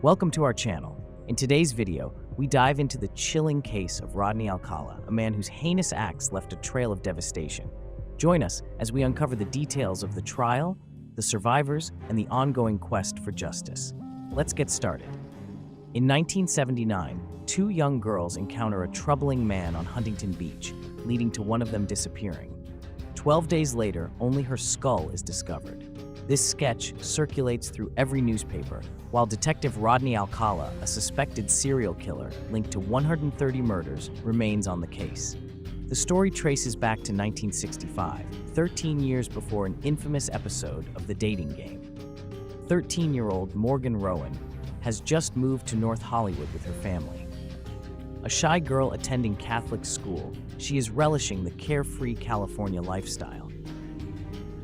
Welcome to our channel. In today's video, we dive into the chilling case of Rodney Alcala, a man whose heinous acts left a trail of devastation. Join us as we uncover the details of the trial, the survivors, and the ongoing quest for justice. Let's get started. In 1979, two young girls encounter a troubling man on Huntington Beach, leading to one of them disappearing. 12 days later, only her skull is discovered. This sketch circulates through every newspaper, while Detective Rodney Alcala, a suspected serial killer linked to 130 murders, remains on the case. The story traces back to 1965, 13 years before an infamous episode of The Dating Game. 13-year-old Morgan Rowan has just moved to North Hollywood with her family. A shy girl attending Catholic school, she is relishing the carefree California lifestyle.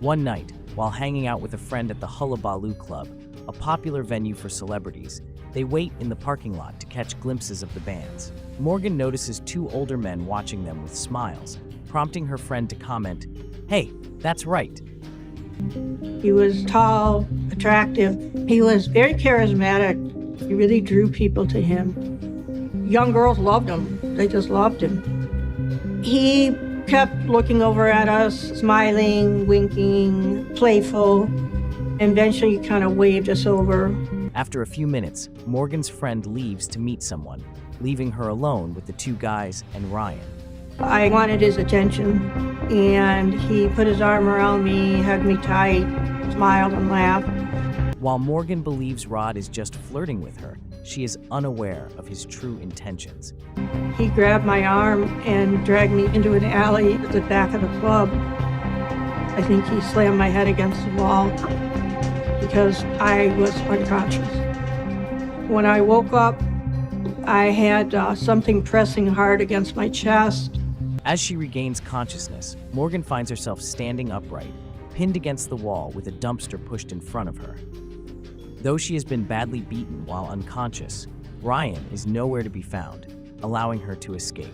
One night, while hanging out with a friend at the Hullabaloo Club, a popular venue for celebrities, they wait in the parking lot to catch glimpses of the bands. Morgan notices two older men watching them with smiles, prompting her friend to comment, "Hey, that's right." He was tall, attractive. He was very charismatic. He really drew people to him. Young girls loved him. They just loved him. He kept looking over at us, smiling, winking, playful, and eventually he kind of waved us over. After a few minutes, Morgan's friend leaves to meet someone, leaving her alone with the two guys and Ryan. I wanted his attention, and he put his arm around me, hugged me tight, smiled and laughed. While Morgan believes Rod is just flirting with her, she is unaware of his true intentions. He grabbed my arm and dragged me into an alley at the back of the club. I think he slammed my head against the wall because I was unconscious. When I woke up, I had something pressing hard against my chest. As she regains consciousness, Morgan finds herself standing upright, pinned against the wall with a dumpster pushed in front of her. Though she has been badly beaten while unconscious, Ryan is nowhere to be found, allowing her to escape.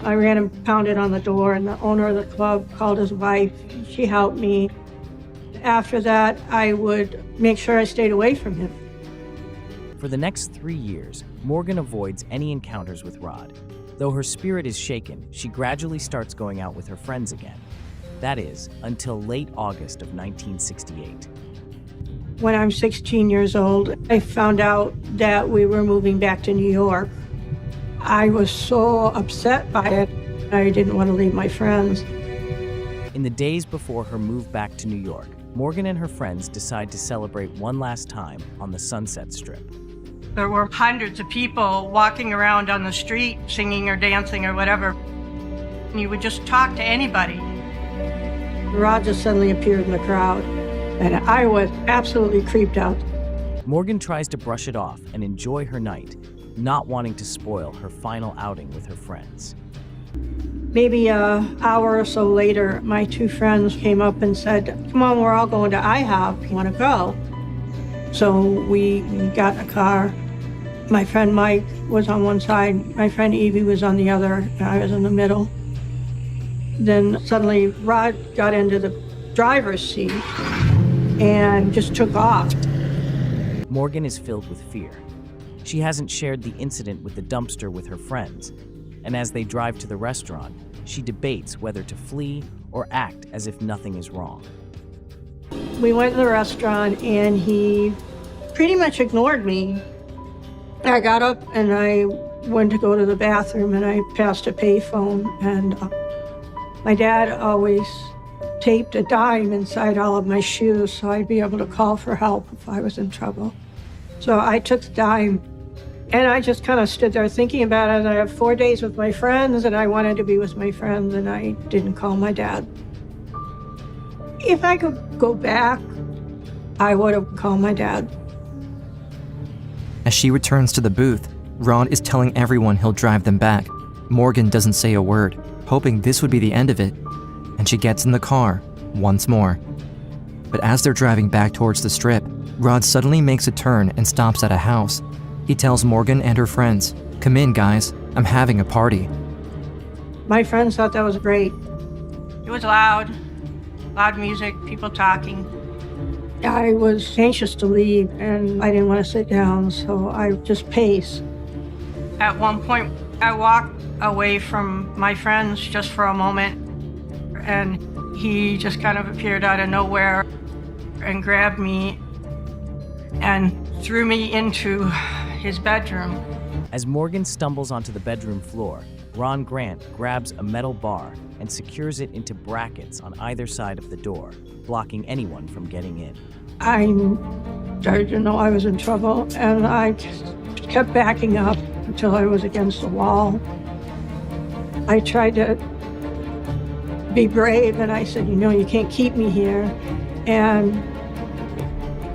I ran and pounded on the door, and the owner of the club called his wife. She helped me. After that, I would make sure I stayed away from him. For the next 3 years, Morgan avoids any encounters with Rod. Though her spirit is shaken, she gradually starts going out with her friends again. That is, until late August of 1968. When I'm 16 years old, I found out that we were moving back to New York. I was so upset by it. I didn't want to leave my friends. In the days before her move back to New York, Morgan and her friends decide to celebrate one last time on the Sunset Strip. There were hundreds of people walking around on the street, singing or dancing or whatever. And you would just talk to anybody. Rod just suddenly appeared in the crowd, and I was absolutely creeped out. Morgan tries to brush it off and enjoy her night, not wanting to spoil her final outing with her friends. Maybe an hour or so later, my two friends came up and said, "Come on, we're all going to IHOP. You want to go?" So we got in a car. My friend Mike was on one side, my friend Evie was on the other, and I was in the middle. Then suddenly Rod got into the driver's seat and just took off. Morgan is filled with fear. She hasn't shared the incident with the dumpster with her friends, and as they drive to the restaurant, she debates whether to flee or act as if nothing is wrong. We went to the restaurant, and he pretty much ignored me. I got up, and I went to go to the bathroom, and I passed a payphone, and my dad always taped a dime inside all of my shoes so I'd be able to call for help if I was in trouble. So I took the dime, and I just kind of stood there thinking about it. I have 4 days with my friends, and I wanted to be with my friends, and I didn't call my dad. If I could go back, I would have called my dad. As she returns to the booth, Rod is telling everyone he'll drive them back. Morgan doesn't say a word, hoping this would be the end of it, and she gets in the car once more. But as they're driving back towards the strip, Rod suddenly makes a turn and stops at a house. He tells Morgan and her friends, "Come in, guys, I'm having a party." My friends thought that was great. It was loud music, people talking. I was anxious to leave, and I didn't want to sit down, so I just paced. At one point, I walked away from my friends just for a moment, and he just kind of appeared out of nowhere and grabbed me and threw me into his bedroom. As Morgan stumbles onto the bedroom floor, Ron Grant grabs a metal bar and secures it into brackets on either side of the door, blocking anyone from getting in. I started to know I was in trouble, and I kept backing up until I was against the wall. I tried to be brave, and I said, you can't keep me here. And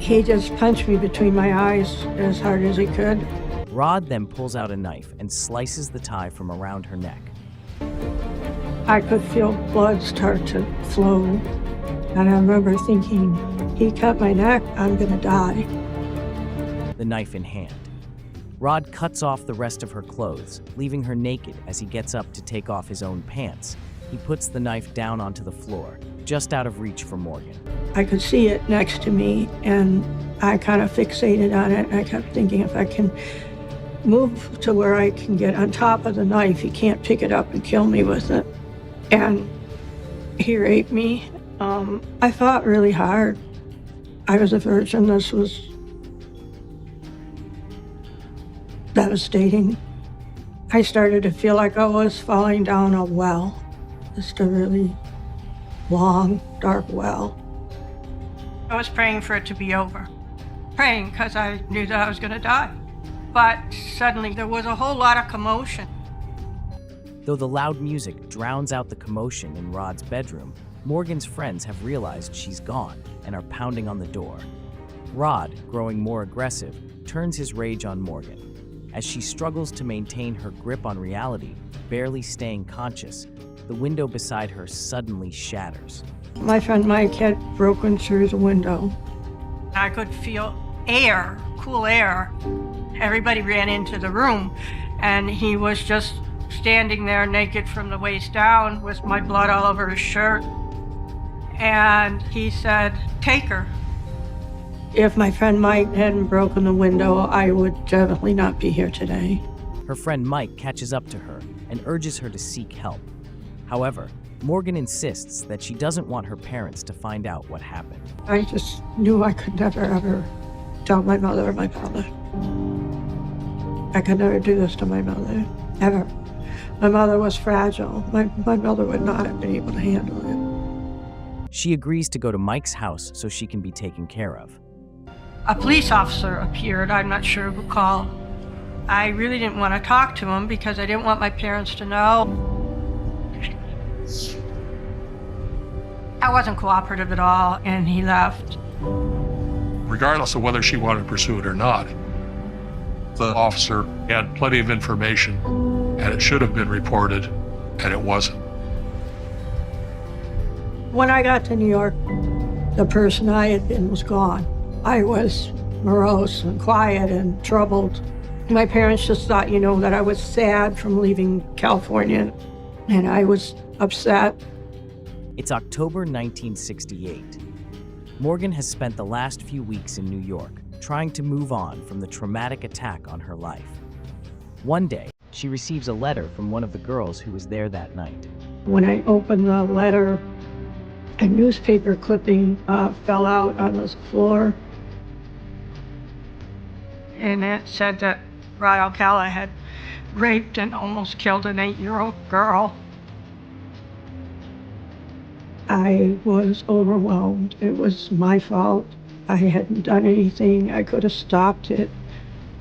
he just punched me between my eyes as hard as he could. Rod then pulls out a knife and slices the tie from around her neck. I could feel blood start to flow, and I remember thinking, he cut my neck, I'm gonna die. The knife in hand. Rod cuts off the rest of her clothes, leaving her naked as he gets up to take off his own pants. He puts the knife down onto the floor, just out of reach for Morgan. I could see it next to me, and I kind of fixated on it. I kept thinking, if I can move to where I can get on top of the knife, he can't pick it up and kill me with it. And he raped me. I fought really hard. I was a virgin. This was devastating. I started to feel like I was falling down a well, just a really long, dark well. I was praying for it to be over. Praying because I knew that I was going to die. But suddenly there was a whole lot of commotion. Though the loud music drowns out the commotion in Rod's bedroom, Morgan's friends have realized she's gone and are pounding on the door. Rod, growing more aggressive, turns his rage on Morgan. As she struggles to maintain her grip on reality, barely staying conscious, the window beside her suddenly shatters. My friend Mike had broken through the window. I could feel air, cool air. Everybody ran into the room, and he was just standing there naked from the waist down with my blood all over his shirt. And he said, "Take her." If my friend Mike hadn't broken the window, I would definitely not be here today. Her friend Mike catches up to her and urges her to seek help. However, Morgan insists that she doesn't want her parents to find out what happened. I just knew I could never, ever tell my mother or my father. I could never do this to my mother, ever. My mother was fragile. My mother would not have been able to handle it. She agrees to go to Mike's house so she can be taken care of. A police officer appeared. I'm not sure who called. I really didn't want to talk to him because I didn't want my parents to know. I wasn't cooperative at all, and he left. Regardless of whether she wanted to pursue it or not, the officer had plenty of information, and it should have been reported, and it wasn't. When I got to New York, the person I had been was gone. I was morose and quiet and troubled. My parents just thought, that I was sad from leaving California, and I was upset. It's October 1968. Morgan has spent the last few weeks in New York trying to move on from the traumatic attack on her life. One day, she receives a letter from one of the girls who was there that night. When I opened the letter, a newspaper clipping fell out on the floor. And it said that Rod Alcala had raped and almost killed an 8-year-old girl. I was overwhelmed. It was my fault. I hadn't done anything. I could have stopped it.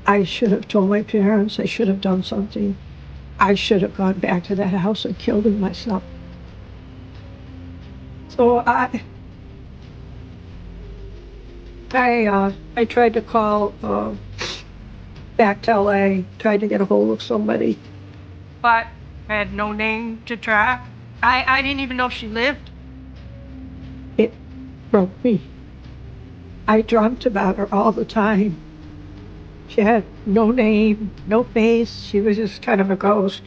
I should have told my parents. I should have done something. I should have gone back to that house and killed him myself. So I tried to call back to LA, tried to get a hold of somebody. But I had no name to track. I didn't even know if she lived. It broke me. I dreamt about her all the time. She had no name, no face. She was just kind of a ghost.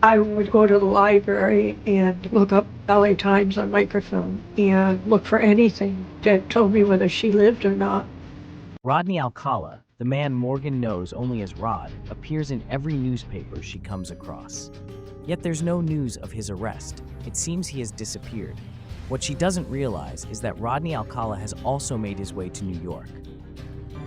I would go to the library and look up LA Times on microfilm and look for anything that told me whether she lived or not. Rodney Alcala, the man Morgan knows only as Rod, appears in every newspaper she comes across. Yet there's no news of his arrest. It seems he has disappeared. What she doesn't realize is that Rodney Alcala has also made his way to New York.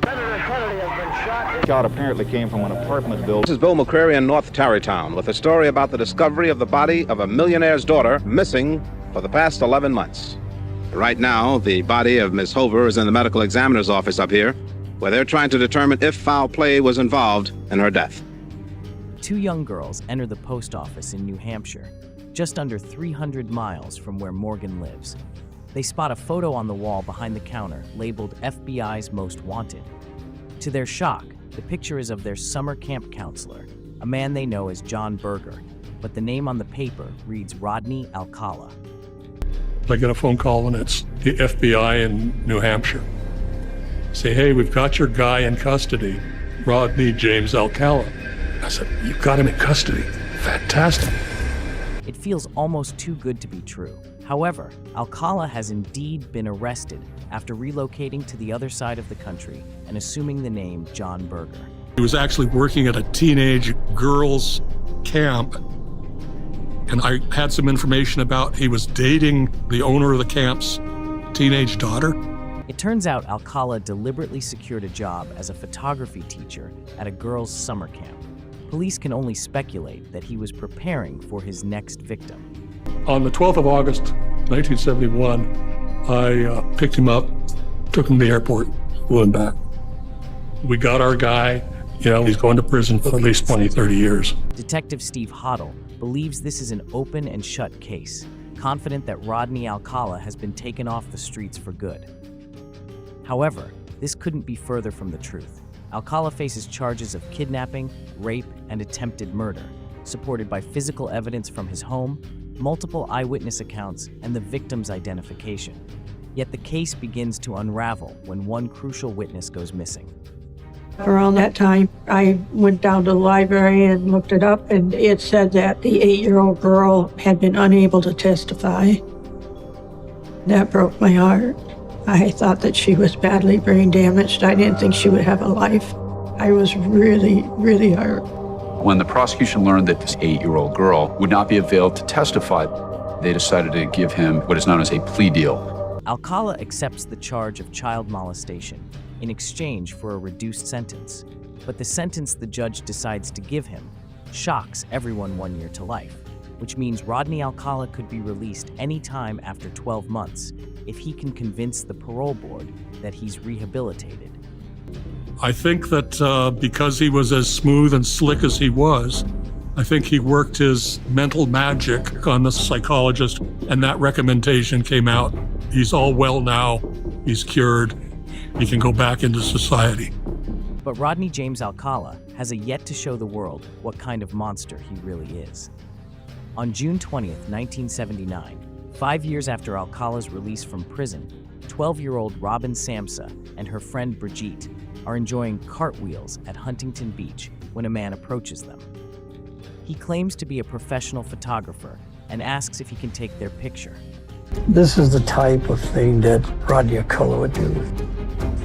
Senator Kennedy has been shot. Shot apparently came from an apartment building. This is Bill McCreary in North Tarrytown with a story about the discovery of the body of a millionaire's daughter missing for the past 11 months. Right now, the body of Miss Hover is in the medical examiner's office up here, where they're trying to determine if foul play was involved in her death. Two young girls enter the post office in New Hampshire, just under 300 miles from where Morgan lives. They spot a photo on the wall behind the counter labeled FBI's Most Wanted. To their shock, the picture is of their summer camp counselor, a man they know as John Berger, but the name on the paper reads Rodney Alcala. I get a phone call and it's the FBI in New Hampshire. Say, hey, we've got your guy in custody, Rodney James Alcala. I said, you've got him in custody. Fantastic. It feels almost too good to be true. However, Alcala has indeed been arrested after relocating to the other side of the country and assuming the name John Berger. He was actually working at a teenage girls' camp, and I had some information about he was dating the owner of the camp's teenage daughter. It turns out Alcala deliberately secured a job as a photography teacher at a girls' summer camp. Police can only speculate that he was preparing for his next victim. On the 12th of August, 1971, I picked him up, took him to the airport, flew him back. We got our guy. He's going to prison for at least 20, 30 years. Detective Steve Hoddle believes this is an open and shut case, confident that Rodney Alcala has been taken off the streets for good. However, this couldn't be further from the truth. Alcala faces charges of kidnapping, rape, and attempted murder, supported by physical evidence from his home, multiple eyewitness accounts, and the victim's identification. Yet the case begins to unravel when one crucial witness goes missing. Around that time, I went down to the library and looked it up, and it said that the 8-year-old girl had been unable to testify. That broke my heart. I thought that she was badly brain damaged. I didn't think she would have a life. I was really, really hurt. When the prosecution learned that this 8-year-old girl would not be availed to testify, they decided to give him what is known as a plea deal. Alcala accepts the charge of child molestation in exchange for a reduced sentence. But the sentence the judge decides to give him shocks everyone 1 year to life, which means Rodney Alcala could be released anytime after 12 months if he can convince the parole board that he's rehabilitated. I think that because he was as smooth and slick as he was, I think he worked his mental magic on the psychologist, and that recommendation came out. He's all well now. He's cured. He can go back into society. But Rodney James Alcala has a yet to show the world what kind of monster he really is. On June 20th, 1979, 5 years after Alcala's release from prison, 12-year-old Robin Samsa and her friend Brigitte are enjoying cartwheels at Huntington Beach when a man approaches them. He claims to be a professional photographer and asks if he can take their picture. This is the type of thing that Rodney Alcala would do.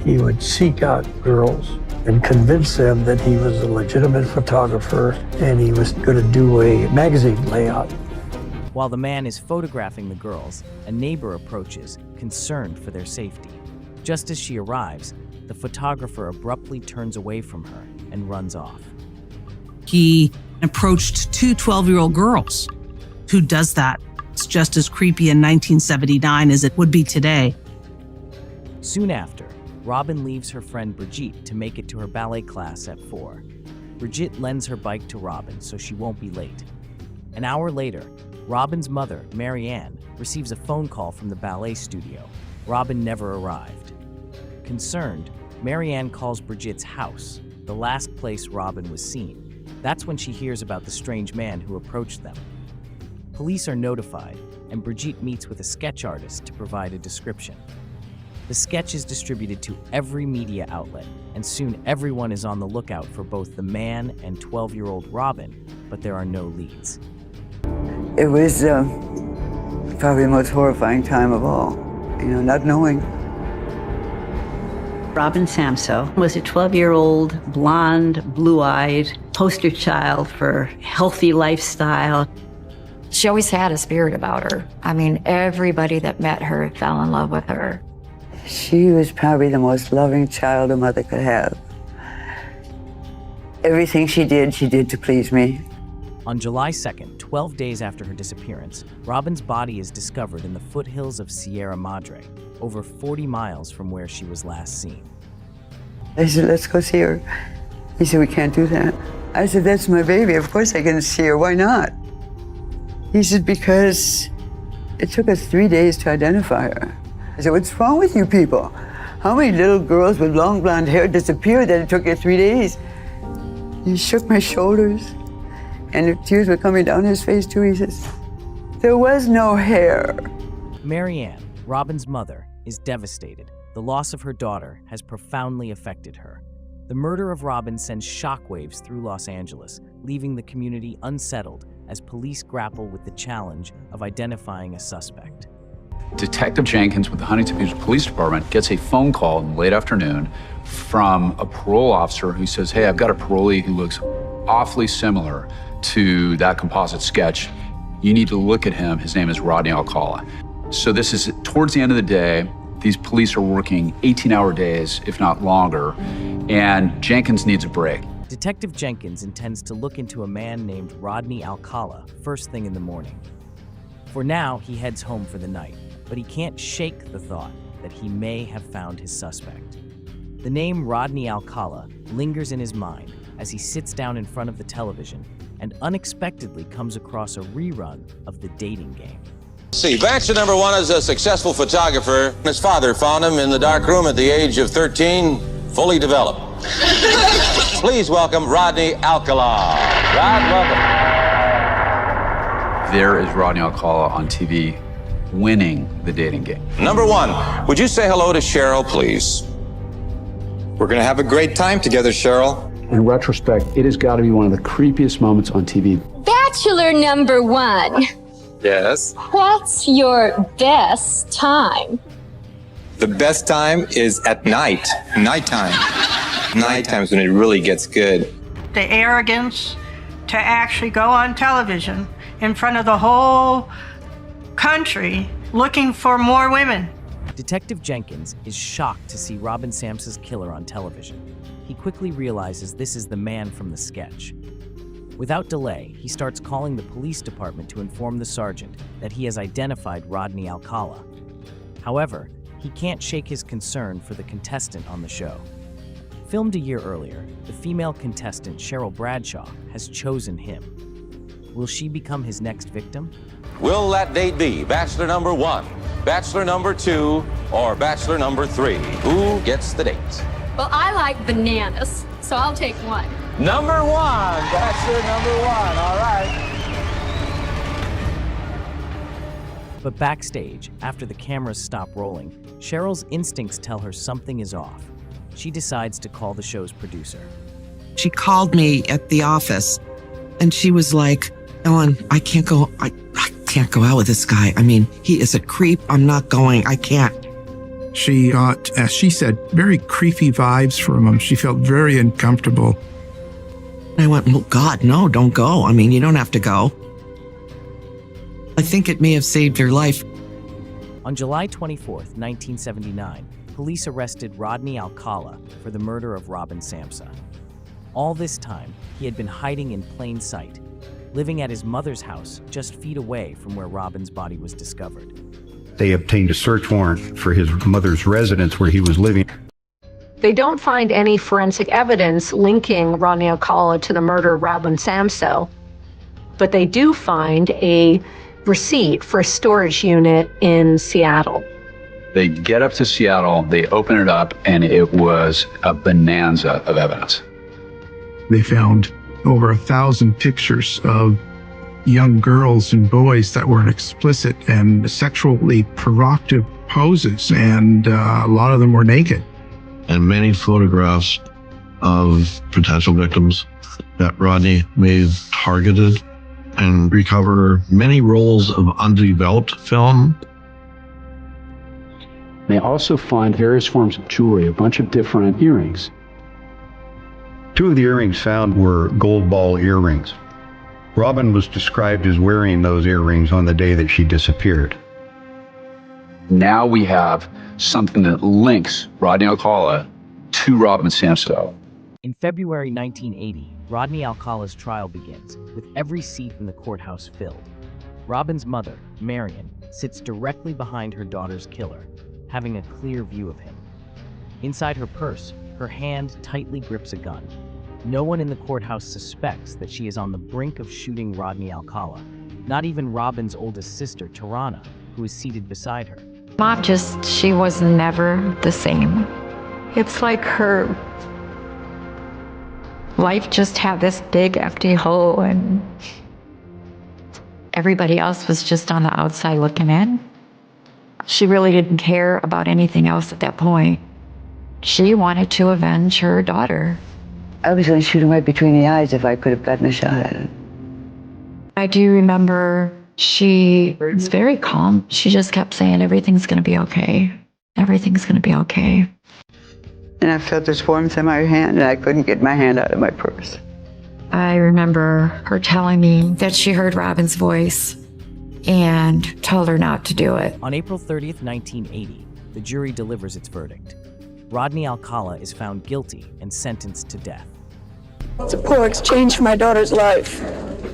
He would seek out girls and convince them that he was a legitimate photographer and he was going to do a magazine layout. While the man is photographing the girls, a neighbor approaches, concerned for their safety. Just as she arrives, the photographer abruptly turns away from her and runs off. He approached two 12-year-old girls. Who does that? It's just as creepy in 1979 as it would be today. Soon after, Robin leaves her friend Brigitte to make it to her ballet class at 4. Brigitte lends her bike to Robin so she won't be late. An hour later, Robin's mother, Marianne, receives a phone call from the ballet studio. Robin never arrived. Concerned, Marianne calls Brigitte's house, the last place Robin was seen. That's when she hears about the strange man who approached them. Police are notified, and Brigitte meets with a sketch artist to provide a description. The sketch is distributed to every media outlet, and soon everyone is on the lookout for both the man and 12-year-old Robin, but there are no leads. It was probably the most horrifying time of all, not knowing. Robin Samso was a 12-year-old, blonde, blue-eyed poster child for healthy lifestyle. She always had a spirit about her. I mean, everybody that met her fell in love with her. She was probably the most loving child a mother could have. Everything she did to please me. On July 2nd, 12 days after her disappearance, Robin's body is discovered in the foothills of Sierra Madre, over 40 miles from where she was last seen. I said, let's go see her. He said, we can't do that. I said, that's my baby. Of course I can see her. Why not? He said, because it took us 3 days to identify her. I said, what's wrong with you people? How many little girls with long blonde hair disappeared that it took you 3 days? He shook my shoulders, and the tears were coming down his face too. He says, there was no hair. Marianne, Robin's mother, is devastated. The loss of her daughter has profoundly affected her. The murder of Robin sends shockwaves through Los Angeles, leaving the community unsettled as police grapple with the challenge of identifying a suspect. Detective Jenkins with the Huntington Beach Police Department gets a phone call in the late afternoon from a parole officer who says, hey, I've got a parolee who looks awfully similar to that composite sketch. You need to look at him. His name is Rodney Alcala. So this is towards the end of the day. These police are working 18-hour days, if not longer, and Jenkins needs a break. Detective Jenkins intends to look into a man named Rodney Alcala first thing in the morning. For now, he heads home for the night, but he can't shake the thought that he may have found his suspect. The name Rodney Alcala lingers in his mind as he sits down in front of the television and unexpectedly comes across a rerun of The Dating Game. See, bachelor number one is a successful photographer. His father found him in the dark room at the age of 13, fully developed. Please welcome Rodney Alcala. Rod, welcome. There is Rodney Alcala on TV winning the dating game. Number one, would you say hello to Cheryl, please? We're going to have a great time together, Cheryl. In retrospect, it has got to be one of the creepiest moments on TV. Bachelor number one. Yes. What's your best time? The best time is at night. Nighttime. Nighttime is when it really gets good. The arrogance to actually go on television in front of the whole country looking for more women. Detective Jenkins is shocked to see Robin Samsa's killer on television. He quickly realizes this is the man from the sketch. Without delay, he starts calling the police department to inform the sergeant that he has identified Rodney Alcala. However, he can't shake his concern for the contestant on the show. Filmed a year earlier, the female contestant Cheryl Bradshaw has chosen him. Will she become his next victim? Will that date be bachelor number one, bachelor number two, or bachelor number three? Who gets the date? Well, I like bananas, so I'll take one. Number one, bachelor number one, all right. But backstage, after the cameras stop rolling, Cheryl's instincts tell her something is off. She decides to call the show's producer. She called me at the office and she was like, Ellen, I can't go out with this guy. I mean, he is a creep. I'm not going. I can't. She got, as she said, very creepy vibes from him. She felt very uncomfortable. I went, well, God, no, don't go. I mean, you don't have to go. I think it may have saved your life. On July 24th, 1979, police arrested Rodney Alcala for the murder of Robin Samsa. All this time, he had been hiding in plain sight, living at his mother's house just feet away from where Robin's body was discovered. They obtained a search warrant for his mother's residence where he was living. They don't find any forensic evidence linking Rodney Alcala to the murder of Robin Samso, but they do find a receipt for a storage unit in Seattle. They get up to Seattle, they open it up, and it was a bonanza of evidence. They found over 1,000 pictures of young girls and boys that were in explicit and sexually provocative poses, and a lot of them were naked. And many photographs of potential victims that Rodney may have targeted and recover many rolls of undeveloped film. They also find various forms of jewelry, a bunch of different earrings. 2 of the earrings found were gold ball earrings. Robin was described as wearing those earrings on the day that she disappeared. Now we have something that links Rodney Alcala to Robin Samsoe. In February 1980, Rodney Alcala's trial begins, with every seat in the courthouse filled. Robin's mother, Marion, sits directly behind her daughter's killer, having a clear view of him. Inside her purse, her hand tightly grips a gun. No one in the courthouse suspects that she is on the brink of shooting Rodney Alcala, not even Robin's oldest sister, Tarana, who is seated beside her. Mom she was never the same. It's like her life just had this big empty hole and everybody else was just on the outside looking in. She really didn't care about anything else at that point. She wanted to avenge her daughter. I was going to shoot him right between the eyes if I could have gotten a shot at it. I do remember she was very calm. She just kept saying, everything's going to be okay. Everything's going to be okay. And I felt this warmth in my hand, and I couldn't get my hand out of my purse. I remember her telling me that she heard Robin's voice and told her not to do it. On April 30th, 1980, the jury delivers its verdict. Rodney Alcala is found guilty and sentenced to death. It's a poor exchange for my daughter's life,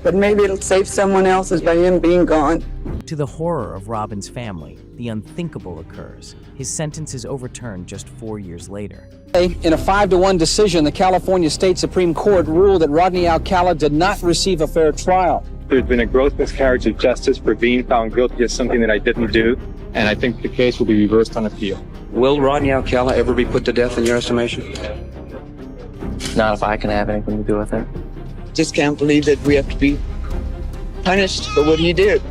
but maybe it'll save someone else's by him being gone. To the horror of Robin's family, the unthinkable occurs. His sentence is overturned just 4 years later. In a 5-1 decision, the California State Supreme Court ruled that Rodney Alcala did not receive a fair trial. There's been a gross miscarriage of justice for being found guilty of something that I didn't do, and I think the case will be reversed on appeal. Will Rodney Alcala ever be put to death in your estimation? Not if I can have anything to do with it. Just can't believe that we have to be punished for what he did.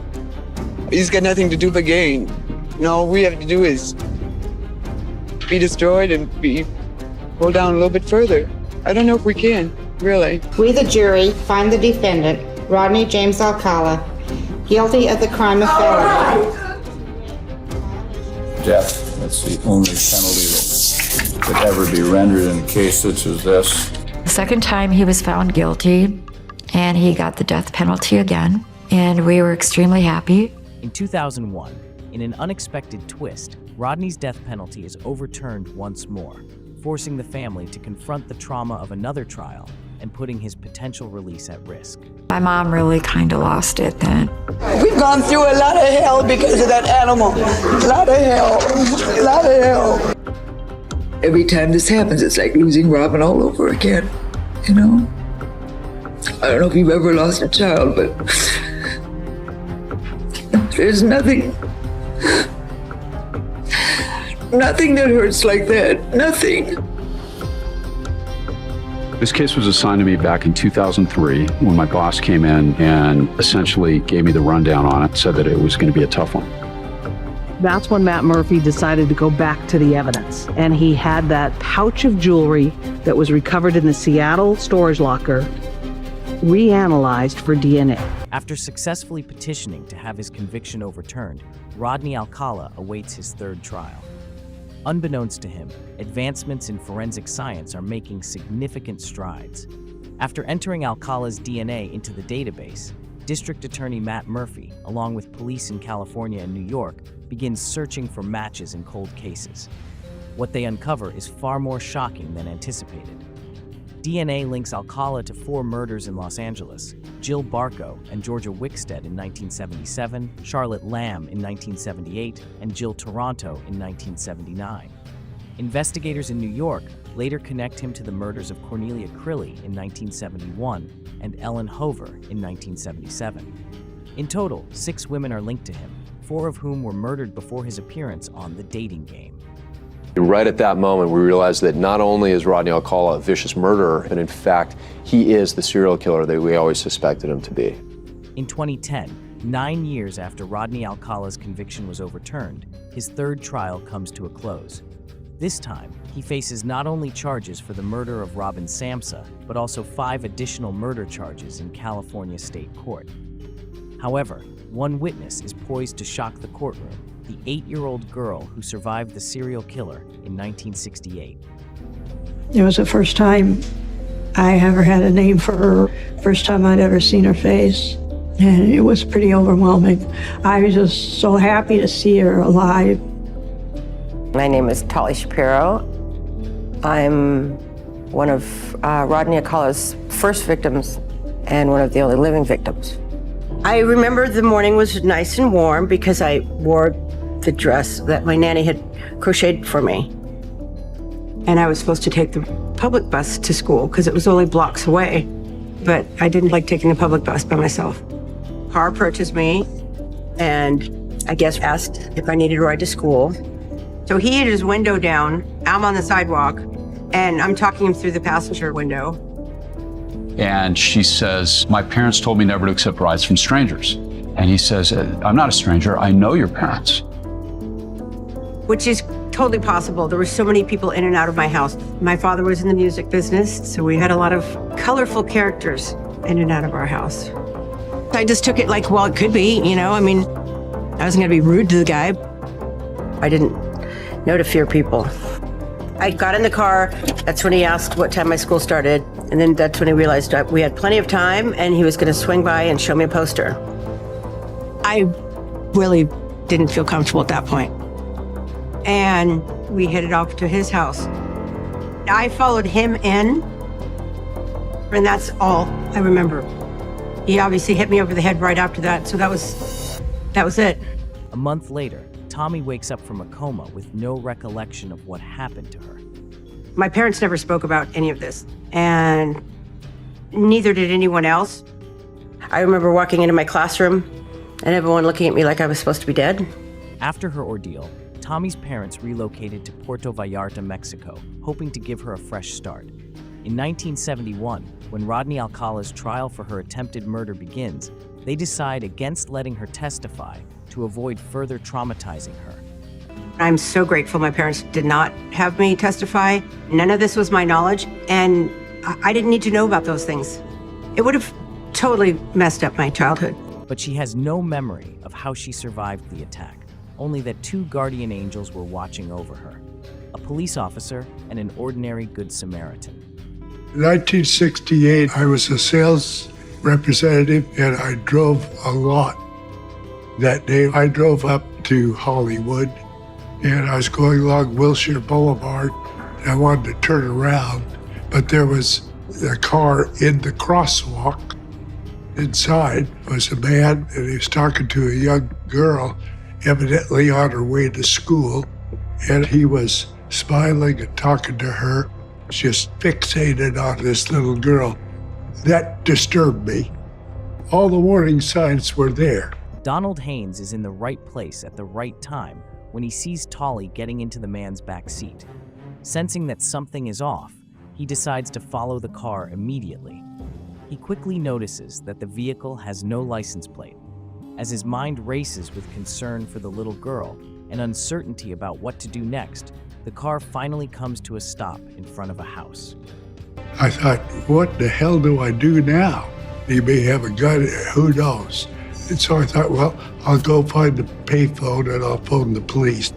He's got nothing to do but gain. And all we have to do is be destroyed and go down a little bit further. I don't know if we can, really. We, the jury, find the defendant, Rodney James Alcala, guilty of the crime of felony. Death. That's the only penalty that could ever be rendered in a case such as this. The second time he was found guilty, and he got the death penalty again, and we were extremely happy. In 2001, in an unexpected twist, Rodney's death penalty is overturned once more, forcing the family to confront the trauma of another trial and putting his potential release at risk. My mom really kind of lost it then. We've gone through a lot of hell because of that animal. A lot of hell. A lot of hell. Every time this happens, it's like losing Robin all over again. You know? I don't know if you've ever lost a child, but there's nothing that hurts like that. Nothing. This case was assigned to me back in 2003 when my boss came in and essentially gave me the rundown on it, said that it was going to be a tough one. That's when Matt Murphy decided to go back to the evidence. And he had that pouch of jewelry that was recovered in the Seattle storage locker reanalyzed for DNA. After successfully petitioning to have his conviction overturned, Rodney Alcala awaits his third trial. Unbeknownst to him, advancements in forensic science are making significant strides. After entering Alcala's DNA into the database, District Attorney Matt Murphy, along with police in California and New York, begins searching for matches in cold cases. What they uncover is far more shocking than anticipated. DNA links Alcala to 4 murders in Los Angeles: Jill Barco and Georgia Wickstead in 1977, Charlotte Lamb in 1978, and Jill Toronto in 1979. Investigators in New York later connect him to the murders of Cornelia Crilly in 1971 and Ellen Hover in 1977. In total, 6 women are linked to him, 4 of whom were murdered before his appearance on The Dating Game. Right at that moment, we realized that not only is Rodney Alcala a vicious murderer, but in fact, he is the serial killer that we always suspected him to be. In 2010, 9 years after Rodney Alcala's conviction was overturned, his third trial comes to a close. This time, he faces not only charges for the murder of Robin Samsoe, but also 5 additional murder charges in California State Court. However, one witness is poised to shock the courtroom, the 8-year-old girl who survived the serial killer in 1968. It was the first time I ever had a name for her, first time I'd ever seen her face, and it was pretty overwhelming. I was just so happy to see her alive. My name is Tali Shapiro. I'm one of Rodney Alcala's first victims and one of the only living victims. I remember the morning was nice and warm because I wore the dress that my nanny had crocheted for me. And I was supposed to take the public bus to school because it was only blocks away. But I didn't like taking the public bus by myself. Car approaches me and I guess asked if I needed a ride to school. So he had his window down, I'm on the sidewalk, and I'm talking him through the passenger window. And she says, my parents told me never to accept rides from strangers. And he says, I'm not a stranger, I know your parents. Which is totally possible. There were so many people in and out of my house. My father was in the music business, so we had a lot of colorful characters in and out of our house. I just took it like, well, it could be, you know, I mean, I wasn't gonna be rude to the guy. I didn't know to fear people. I got in the car, that's when he asked what time my school started, and then that's when he realized we had plenty of time and he was gonna swing by and show me a poster. I really didn't feel comfortable at that point. And we headed off to his house. I followed him in, and that's all I remember. He obviously hit me over the head right after that, so that was it. A month later, Tommy wakes up from a coma with no recollection of what happened to her. My parents never spoke about any of this, and neither did anyone else. I remember walking into my classroom and everyone looking at me like I was supposed to be dead. After her ordeal, Tommy's parents relocated to Puerto Vallarta, Mexico, hoping to give her a fresh start. In 1971, when Rodney Alcala's trial for her attempted murder begins, they decide against letting her testify to avoid further traumatizing her. I'm so grateful my parents did not have me testify. None of this was my knowledge, and I didn't need to know about those things. It would have totally messed up my childhood. But she has no memory of how she survived the attack, only that 2 guardian angels were watching over her, a police officer and an ordinary Good Samaritan. In 1968, I was a sales representative and I drove a lot. That day, I drove up to Hollywood and I was going along Wilshire Boulevard. And I wanted to turn around, but there was a car in the crosswalk. Inside was a man and he was talking to a young girl, evidently on her way to school. And he was smiling and talking to her, just fixated on this little girl. That disturbed me. All the warning signs were there. Donald Haynes is in the right place at the right time when he sees Tali getting into the man's back seat. Sensing that something is off, he decides to follow the car immediately. He quickly notices that the vehicle has no license plate. As his mind races with concern for the little girl and uncertainty about what to do next, the car finally comes to a stop in front of a house. I thought, what the hell do I do now? He may have a gun, who knows? And so I thought, well, I'll go find the payphone and I'll phone the police.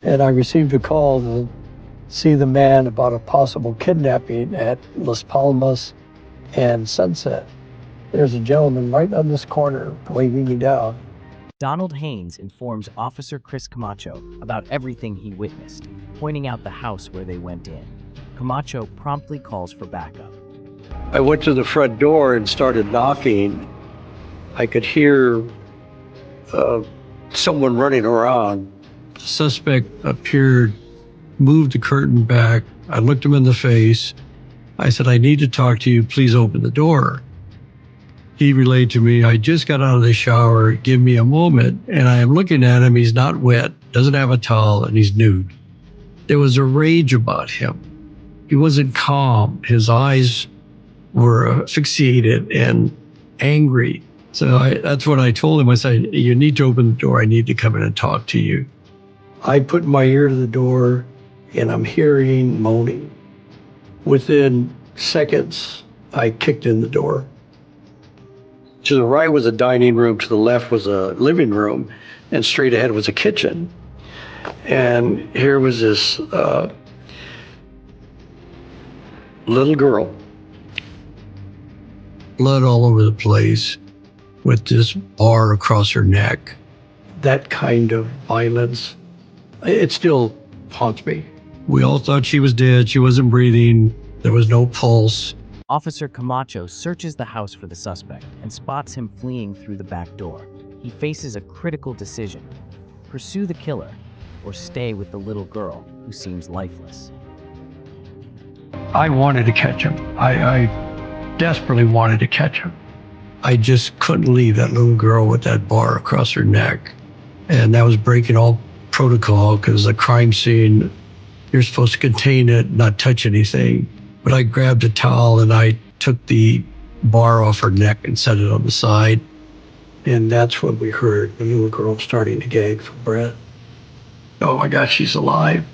And I received a call to see the man about a possible kidnapping at Las Palmas and Sunset. There's a gentleman right on this corner waving me down. Donald Haynes informs Officer Chris Camacho about everything he witnessed, pointing out the house where they went in. Camacho promptly calls for backup. I went to the front door and started knocking. I could hear someone running around. The suspect appeared, moved the curtain back. I looked him in the face. I said, I need to talk to you. Please open the door. He relayed to me, I just got out of the shower. Give me a moment. And I am looking at him. He's not wet, doesn't have a towel, and he's nude. There was a rage about him. He wasn't calm. His eyes were asphyxiated and angry. So that's what I told him. I said, you need to open the door. I need to come in and talk to you. I put my ear to the door and I'm hearing moaning. Within seconds, I kicked in the door. To the right was a dining room, to the left was a living room, and straight ahead was a kitchen. And here was this little girl, blood all over the place, with this bar across her neck. That kind of violence, it still haunts me. We all thought she was dead. She wasn't breathing. There was no pulse. Officer Camacho searches the house for the suspect and spots him fleeing through the back door. He faces a critical decision: pursue the killer or stay with the little girl who seems lifeless. I wanted to catch him. I desperately wanted to catch him. I just couldn't leave that little girl with that bar across her neck. And that was breaking all protocol, because a crime scene, you're supposed to contain it, not touch anything. But I grabbed a towel and I took the bar off her neck and set it on the side. And that's when we heard the little girl starting to gag for breath. Oh my gosh, she's alive.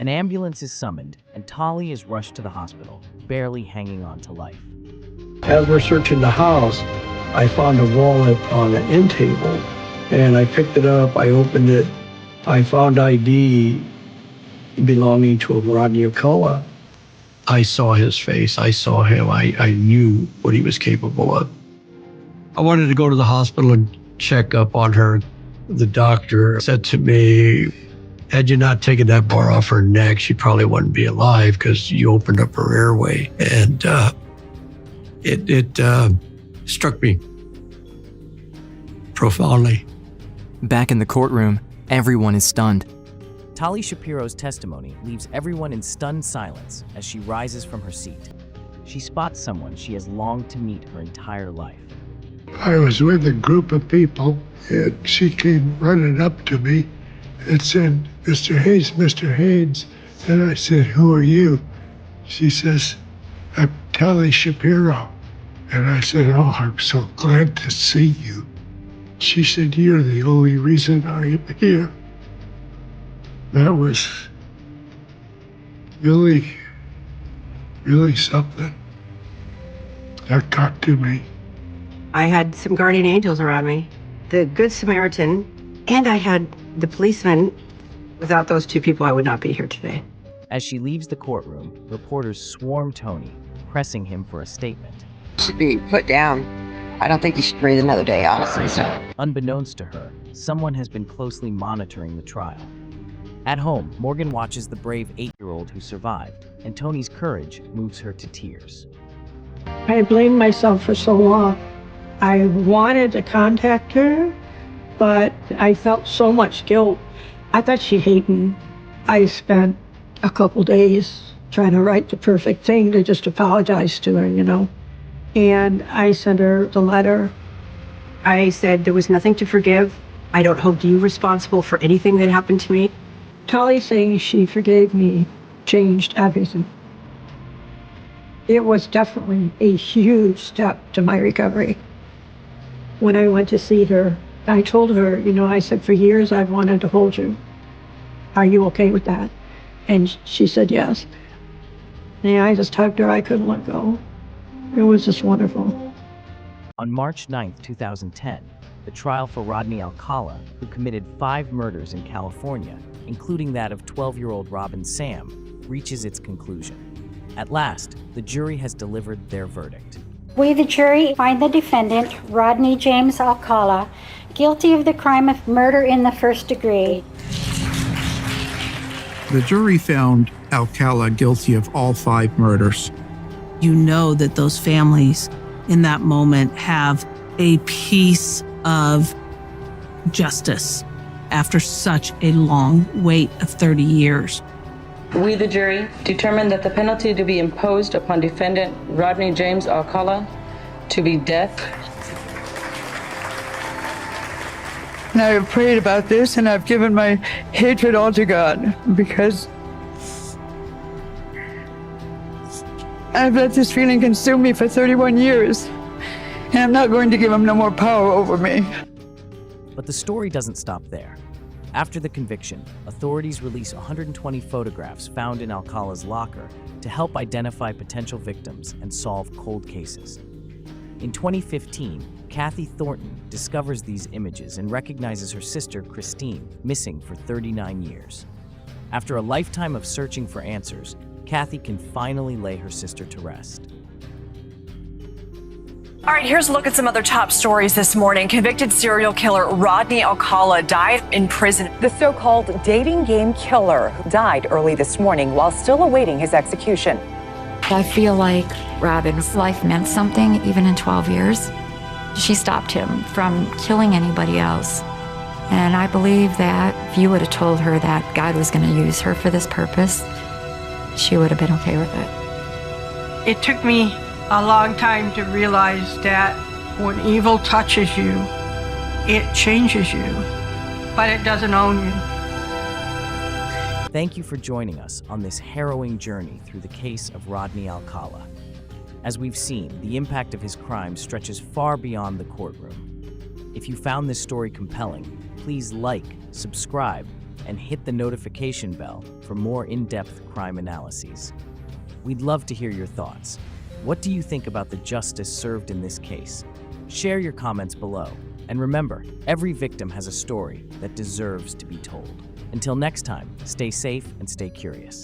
An ambulance is summoned and Tali is rushed to the hospital, barely hanging on to life. As we're searching the house, I found a wallet on an end table, and I picked it up, I opened it, I found ID belonging to a Rodney Alcala. I saw his face, I saw him, I knew what he was capable of. I wanted to go to the hospital and check up on her. The doctor said to me, had you not taken that bar off her neck, she probably wouldn't be alive, because you opened up her airway. And it struck me profoundly. Back in the courtroom, everyone is stunned. Tali Shapiro's testimony leaves everyone in stunned silence as she rises from her seat. She spots someone she has longed to meet her entire life. I was with a group of people, and she came running up to me and said, "Mr. Haynes, Mr. Haynes." And I said, "Who are you?" She says, "I'm Tali Shapiro." And I said, "Oh, I'm so glad to see you." She said, "You're the only reason I am here." That was really, really something. That got to me. I had some guardian angels around me, the Good Samaritan, and I had the policeman. Without those two people, I would not be here today. As she leaves the courtroom, reporters swarm Tony, pressing him for a statement. Should be put down. I don't think he should breathe another day, honestly. So, unbeknownst to her, someone has been closely monitoring the trial. At home, Morgan watches the brave 8-year-old who survived, and Tony's courage moves her to tears. I blamed myself for so long. I wanted to contact her, but I felt so much guilt. I thought she hated me. I spent a couple days trying to write the perfect thing to just apologize to her, you know. And I sent her the letter. I said there was nothing to forgive. I don't hold you responsible for anything that happened to me. Tali saying she forgave me changed everything. It was definitely a huge step to my recovery. When I went to see her, I told her, you know, I said, for years I've wanted to hold you. Are you okay with that? And she said yes. And I just hugged her. I couldn't let go. It was just wonderful. On March 9th, 2010, the trial for Rodney Alcala, who committed 5 murders in California, including that of 12-year-old Robin Sam, reaches its conclusion. At last, the jury has delivered their verdict. We, the jury, find the defendant, Rodney James Alcala, guilty of the crime of murder in the first degree. The jury found Alcala guilty of all 5 murders. You know that those families in that moment have a piece of justice after such a long wait of 30 years. We, the jury, determine that the penalty to be imposed upon defendant Rodney James Alcala to be death. And I have prayed about this, and I've given my hatred all to God, because I've let this feeling consume me for 31 years, and I'm not going to give him no more power over me. But the story doesn't stop there. After the conviction, authorities release 120 photographs found in Alcala's locker to help identify potential victims and solve cold cases. In 2015, Kathy Thornton discovers these images and recognizes her sister, Christine, missing for 39 years. After a lifetime of searching for answers, Kathy can finally lay her sister to rest. All right, here's a look at some other top stories this morning. Convicted serial killer Rodney Alcala died in prison. The so-called dating game killer died early this morning while still awaiting his execution. I feel like Robin's life meant something, even in 12 years. She stopped him from killing anybody else. And I believe that if you would have told her that God was going to use her for this purpose, she would have been okay with it. It took me a long time to realize that when evil touches you, it changes you, but it doesn't own you. Thank you for joining us on this harrowing journey through the case of Rodney Alcala. As we've seen, the impact of his crime stretches far beyond the courtroom. If you found this story compelling, please like, subscribe, and hit the notification bell for more in-depth crime analyses. We'd love to hear your thoughts. What do you think about the justice served in this case? Share your comments below. And remember, every victim has a story that deserves to be told. Until next time, stay safe and stay curious.